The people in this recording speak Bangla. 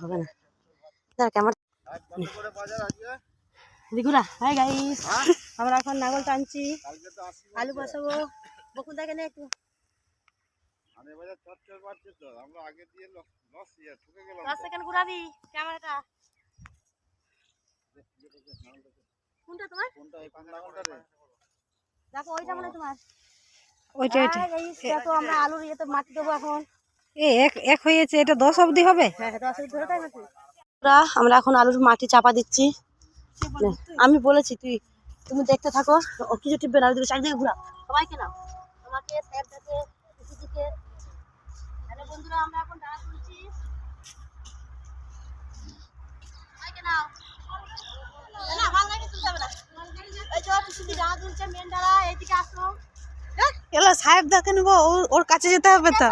হবে না দেখ আমার দিগুরা। হাই গাইস, আমরা এখন নাগল টানছি, আলু বসাবো। বকুল দেখে নে একটু সেকেন্ড ঘুরাবি ক্যামেরাটা। কোনটা তোমার? দেখো ওইটা মানে তোমার ওইটা দেখো আমরা আলুর ইয়েতে মাটি দেবো এখন। এক হয়েছে, এটা 10 অবধি হবে। হ্যাঁ 10 অবধি ধরে তাই নাকি? আমরা এখন আলুর মাটি চাপা দিচ্ছি। আমি বলেছি তুমি দেখতে থাকো, ও কিছু টিপবে না। চারিদিকে ঘুরা, সবাইকে নাও, আমাকে স্যার দেখে দিকে। হ্যালো বন্ধুরা, আমরা এখন ডানা তুলছি, সবাইকে নাও। না ভালো লাগে, তুলতে হবে না। এই যে পিছুদি ডানা তুলছে, মেন ডানা এইদিকে আসো। এলা সাহেব দেখে নেবো, ওর কাছে যেতে হবে তো।